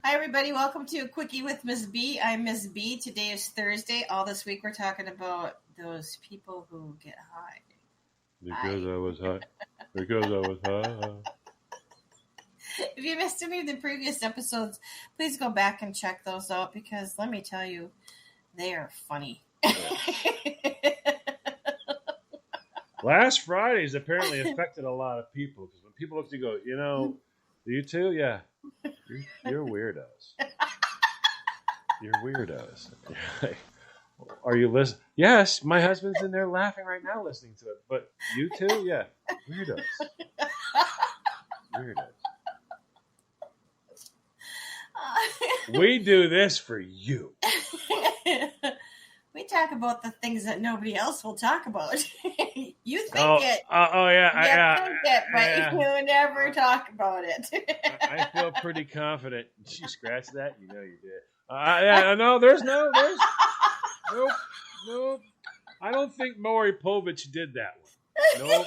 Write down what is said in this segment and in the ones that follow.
Hi, everybody. Welcome to a Quickie with Miss B. I'm Miss B. Today is Thursday. All this week we're talking about those people who get high. Because I was high. Because I was high. If you missed any of the previous episodes, please go back and check those out because let me tell you, they are funny. Last Friday's apparently affected a lot of people because when people look at you go, you know, you too? Yeah. You're weirdos. You're weirdos. Are you listening? Yes, my husband's in there laughing right now listening to it. But you too? Yeah. Weirdos. Weirdos. We do this for you. We talk about the things that nobody else will talk about. You think it. Oh, yeah. You think it, but you never talk about it. I feel pretty confident. Did you scratch that? You know you did. No, there's nope. I don't think Maury Povich did that one. Nope.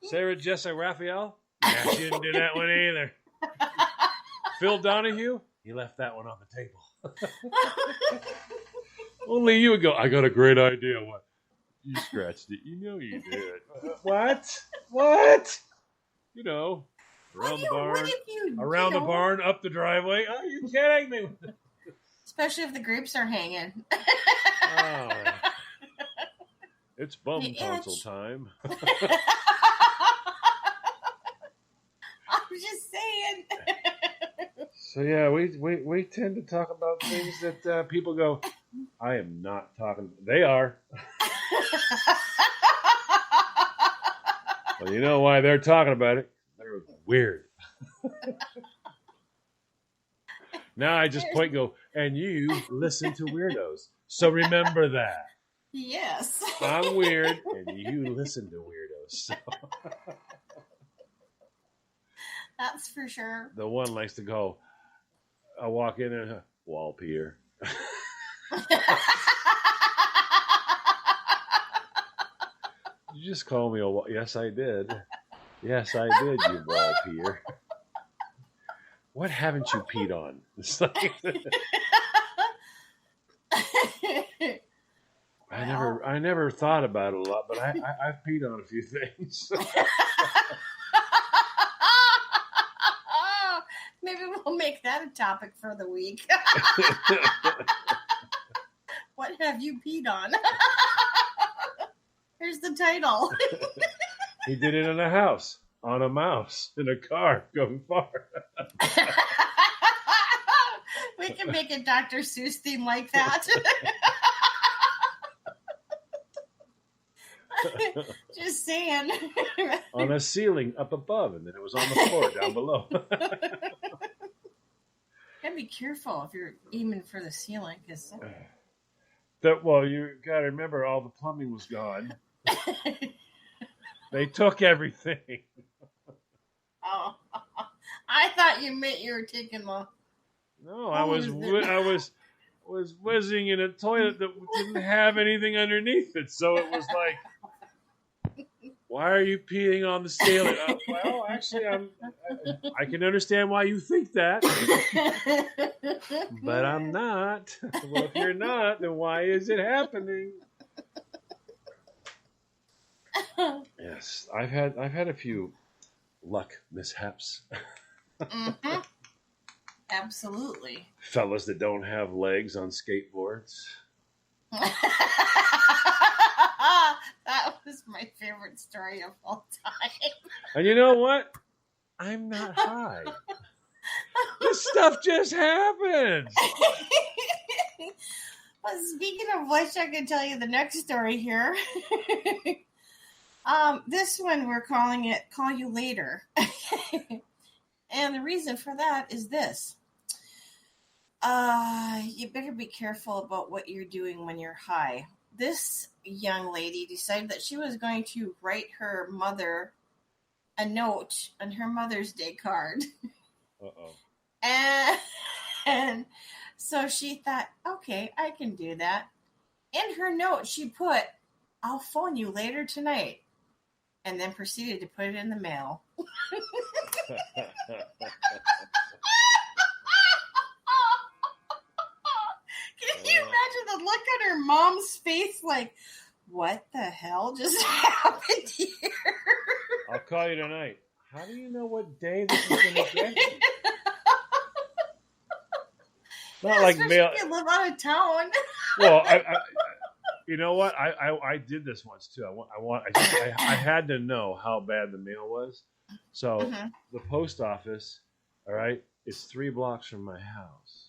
Sarah Jessica Raphael? Yeah, she didn't do that one either. Phil Donahue? He left that one on the table. Only you would go, I got a great idea. What? You scratched it. You know you did. What? You know, around the barn, up the driveway. Are you kidding me? Especially if the grapes are hanging. Oh, it's bum tonsil time. I'm just saying. So yeah, we tend to talk about things that people go, I am not talking. They are. Well, you know why they're talking about it? They're weird. Now I just point and go, and you listen to weirdos. So remember that. Yes. I'm weird, and you listen to weirdos. So. That's for sure. The one likes to go, I walk in and wall Peter. You just call me a wall. Yes, I did. Yes, I did, you wall Peter. What haven't you peed on? It's like, I never thought about it a lot, but I've peed on a few things. Maybe we'll make that a topic for the week. What have you peed on? Here's the title. He did it in a house, on a mouse, in a car, going far. We can make a Dr. Seuss theme like that. Just saying. On a ceiling up above, and then it was on the floor down below. Gotta be careful if you're aiming for the ceiling, because well, you gotta remember all the plumbing was gone. They took everything. Oh, I thought you meant you were taking the. No, I was whizzing in a toilet that didn't have anything underneath it, so it was like. Why are you peeing on the ceiling? Well, actually, I can understand why you think that. But I'm not. Well, if you're not, then why is it happening? Yes, I've had a few luck mishaps. Mm-hmm. Absolutely. Fellas that don't have legs on skateboards. That was my favorite story of all time. And you know what? I'm not high. This stuff just happens. Well, speaking of which, I can tell you the next story here. This one we're calling it Call You Later. And the reason for that is this. You better be careful about what you're doing when you're high. This young lady decided that she was going to write her mother a note on her Mother's Day card. Uh-oh. And so she thought, okay, I can do that. In her note, she put, I'll phone you later tonight. And then proceeded to put it in the mail. the look on her mom's face, like, what the hell just happened here? I'll call you tonight. How do you know what day this is going to get? Not like mail. You live out of town. Well, you know what? I did this once too. I had to know how bad the mail was. So the post office, all right, is 3 blocks from my house.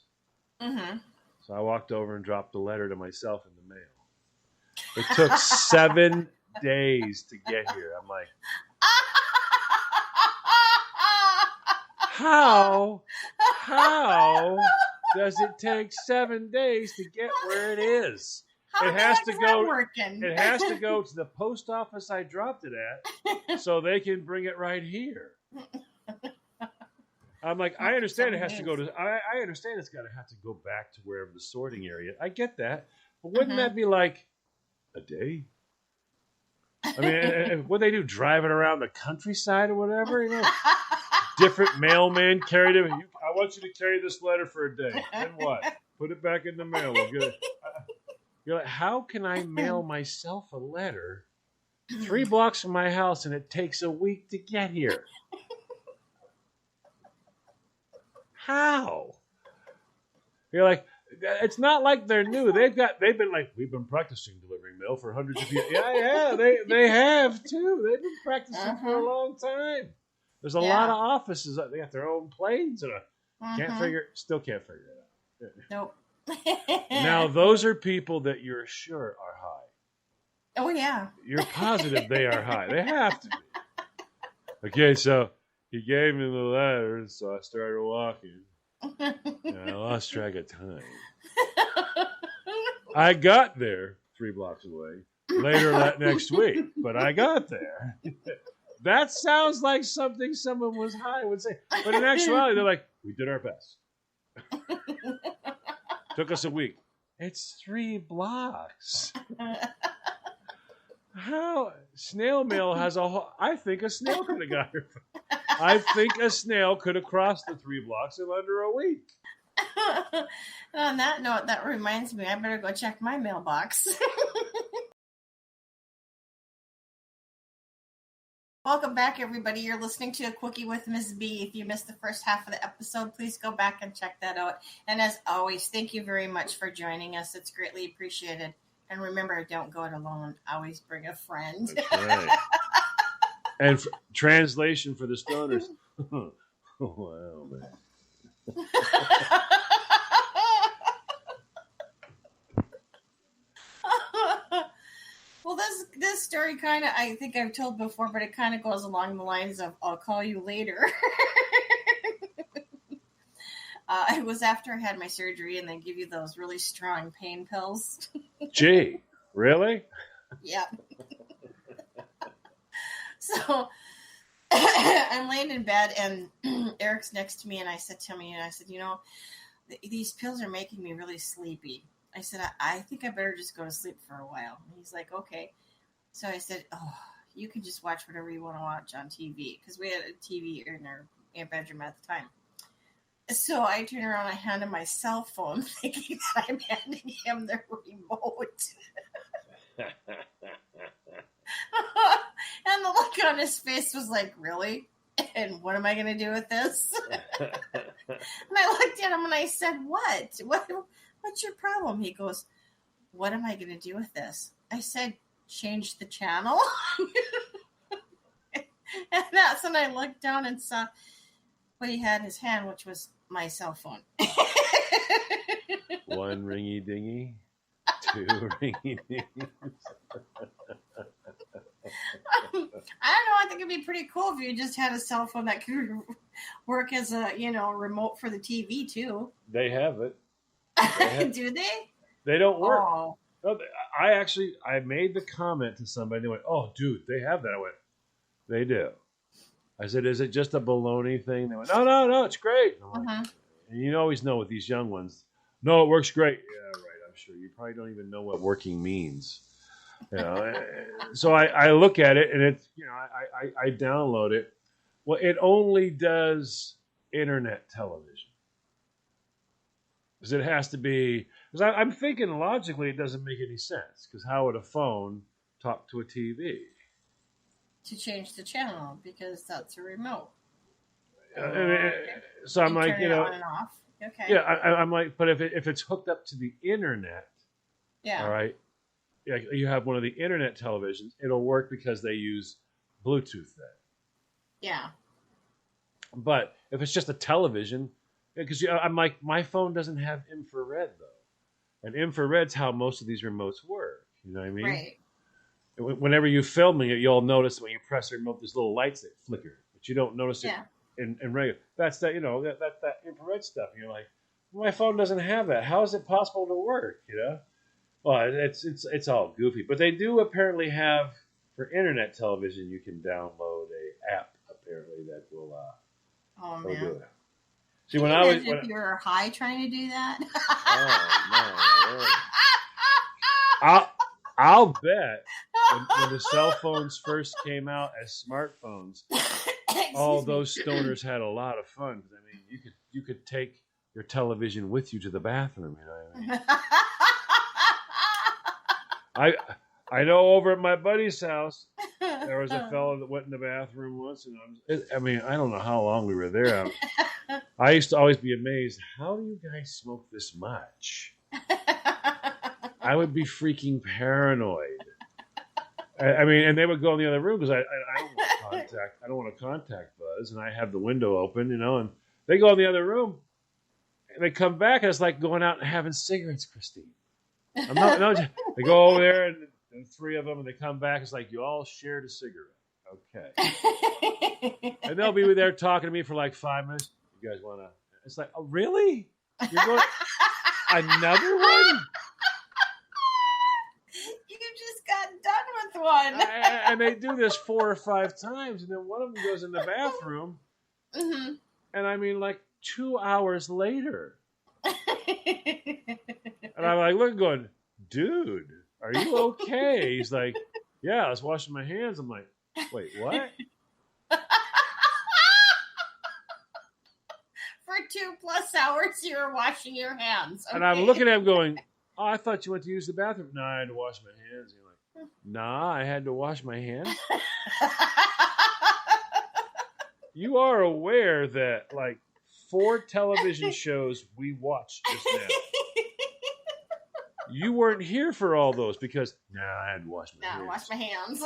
Mm-hmm. So I walked over and dropped the letter to myself in the mail. It took 7 days to get here. I'm like, how does it take 7 days to get where it is? It has to go to the post office I dropped it at, so they can bring it right here. I'm like, I understand it has to go to. I understand it's got to have to go back to wherever the sorting area. I get that, but wouldn't that be like a day? I mean, what they do, driving around the countryside or whatever, you know? Different mailman carried it. I want you to carry this letter for a day. Then what? Put it back in the mail. We'll get it. You're like, how can I mail myself a letter 3 blocks from my house and it takes a week to get here? How? You're like, it's not like they're new. We've been practicing delivering mail for hundreds of years. Yeah, they have too. They've been practicing for a long time. There's a lot of offices. They got their own planes and still can't figure it out. Nope. Now those are people that you're sure are high. Oh yeah. You're positive they are high. They have to be. Okay, so he gave me the letter, so I started walking. And I lost track of time. I got there 3 blocks away later that next week, but I got there. That sounds like something someone was high would say. But in actuality, they're like, we did our best. Took us a week. It's 3 blocks. How? Snail mail has a whole... I think a snail could have got here. I think a snail could have crossed the 3 blocks in under a week. And on that note, that reminds me, I better go check my mailbox. Welcome back, everybody. You're listening to A Quickie with Ms. B. If you missed the first half of the episode, please go back and check that out. And as always, thank you very much for joining us. It's greatly appreciated. And remember, don't go it alone. Always bring a friend. That's right. And translation for the stoners. Oh, wow, man. Well, this story kind of, I think I've told before, but it kind of goes along the lines of, I'll call you later. It was after I had my surgery, and they give you those really strong pain pills. Gee, really? Yeah. So I'm laying in bed, and Eric's next to me, and I said to him, you know, these pills are making me really sleepy. I said, I think I better just go to sleep for a while. And he's like, okay. So I said, oh, you can just watch whatever you want to watch on TV. Because we had a TV in our bedroom at the time. So I turn around and I hand him my cell phone, thinking that I'm handing him the remote. And the look on his face was like, really? And what am I going to do with this? And I looked at him and I said, what? What's your problem? He goes, what am I going to do with this? I said, change the channel. And that's when I looked down and saw what he had in his hand, which was my cell phone. 1 ringy dingy, 2 ringy dingy. I don't know. I think it'd be pretty cool if you just had a cell phone that could work as a, remote for the TV too. They have it. Do they? They don't work. Oh. No, I made the comment to somebody. They went, "Oh, dude, they have that." I went, "They do." I said, "Is it just a baloney thing?" They went, "No, it's great." Like, and you always know with these young ones, no, it works great. Yeah, right. I'm sure you probably don't even know what working means. So I look at it and it's, I download it. Well, it only does internet television. Because it has to be Because I'm thinking logically it doesn't make any sense. Because how would a phone talk to a TV? To change the channel because that's a remote. So I'm You like, turn it on and off. Okay. yeah, I'm like, but if it's hooked up to the internet, Yeah. all right, yeah, you have one of the internet televisions, it'll work because they use Bluetooth then. Yeah. But if it's just a television, because I'm like, my phone doesn't have infrared though, and infrared's how most of these remotes work. You know what I mean? Right. Whenever you're filming it, you'll notice when you press the remote, there's little lights that flicker, but you don't notice it in regular. That's that, that infrared stuff. And you're like, my phone doesn't have that. How is it possible to work? Well, it's all goofy, but they do apparently have for internet television. You can download a app apparently that will. Oh do man. it. See, when I was if you're high trying to do that. Oh no. I'll bet when the cell phones first came out as smartphones, all those stoners had a lot of fun. I mean, you could take your television with you to the bathroom. You know what I mean? I know over at my buddy's house there was a fellow that went in the bathroom once, and I don't know how long we were there. I used to always be amazed. How do you guys smoke this much? I would be freaking paranoid. I mean, and they would go in the other room because I don't want to contact Buzz, and I have the window open, and they go in the other room, and they come back, and it's like going out and having cigarettes, Christine. They go over there, and three of them, and they come back. It's like you all shared a cigarette. Okay. And they'll be there talking to me for like 5 minutes. You guys want to? It's like, oh, really? You're going another one? Got done with one. And they do this 4 or 5 times, and then one of them goes in the bathroom, and I mean, like 2 hours later, and I'm like, look, going, dude, are you okay? He's like, yeah, I was washing my hands. I'm like, wait, what? For 2+ hours, you were washing your hands. Okay. And I'm looking at him going, oh, I thought you went to use the bathroom. No, I had to wash my hands. And you're like, nah, I had to wash my hands. You are aware that like 4 television shows we watched just now. You weren't here for all those because I had to wash my hands. Wash my hands.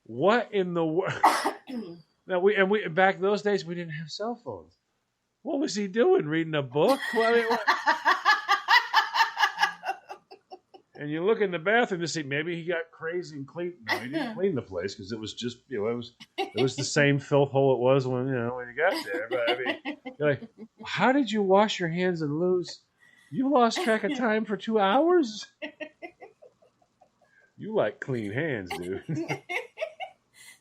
What in the world? Now we back those days we didn't have cell phones. What was he doing? Reading a book? What? And you look in the bathroom to see maybe he got crazy and clean. No, he didn't clean the place because it was just it was the same filth hole it was when you got there. But I mean, you're like, how did you wash your hands and lose? You lost track of time for 2 hours. You like clean hands, dude.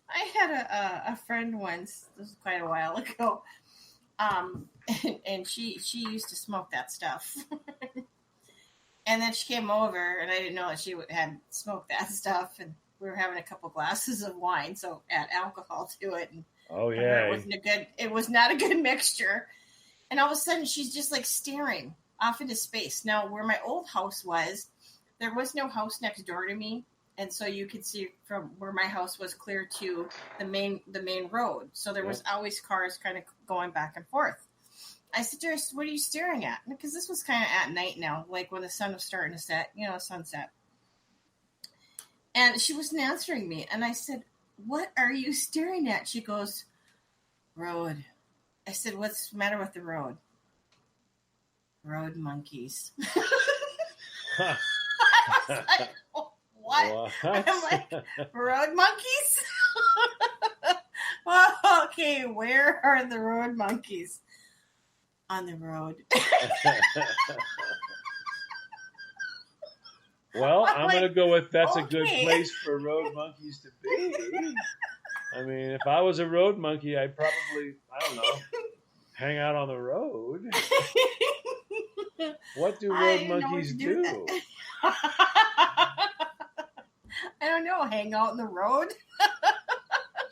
I had a friend once. This was quite a while ago, and she used to smoke that stuff. And then she came over, and I didn't know that she had smoked that stuff. And we were having a couple glasses of wine, so add alcohol to it. And oh yeah, it was not a good mixture. And all of a sudden, she's just like staring off into space. Now, where my old house was, there was no house next door to me, and so you could see from where my house was clear to the main road. So there was always cars kind of going back and forth. I said to her, what are you staring at? Because this was kind of at night now, like when the sun was starting to set, sunset. And she wasn't answering me. And I said, what are you staring at? She goes, road. I said, what's the matter with the road? Road monkeys. I was like, what? I'm like, road monkeys? Well, okay, where are the road monkeys? On the road. Well, I'm going to go with that's a good place for road monkeys to be. I mean, if I was a road monkey, I'd probably, I don't know, hang out on the road. What do road monkeys do? I don't know, hang out on the road.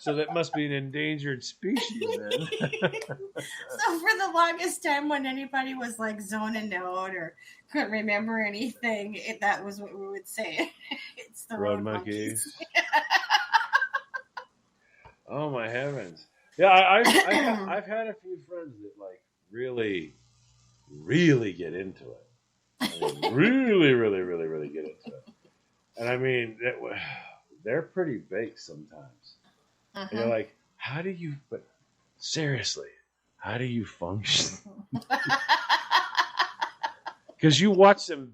So that must be an endangered species then. So for the longest time, when anybody was like zoning out or couldn't remember anything, that was what we would say. It's the Road road monkeys. Oh my heavens! Yeah, I've had a few friends that like really get into it. I mean, really get into it. And I mean, they're pretty baked sometimes. And you're like, how do you? But seriously, how do you function? Because you watch them.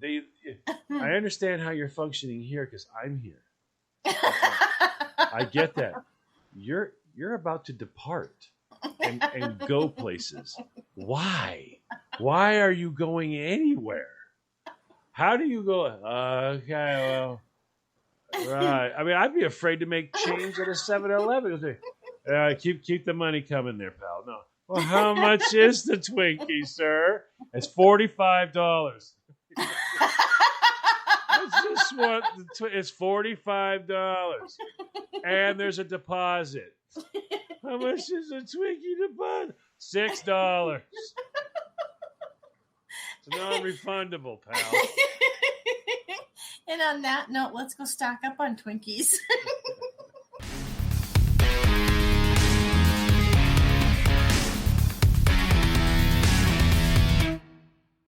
I understand how you're functioning here because I'm here. I get that. You're about to depart and go places. Why? Why are you going anywhere? How do you go? Okay, well, right. I mean, I'd be afraid to make change at a 7-Eleven. Keep the money coming there, pal. No. Well, how much is the Twinkie, sir? It's $45. This one, it's $45, and there's a deposit. How much is a Twinkie deposit? $6. It's non-refundable, pal. And on that note, let's go stock up on Twinkies.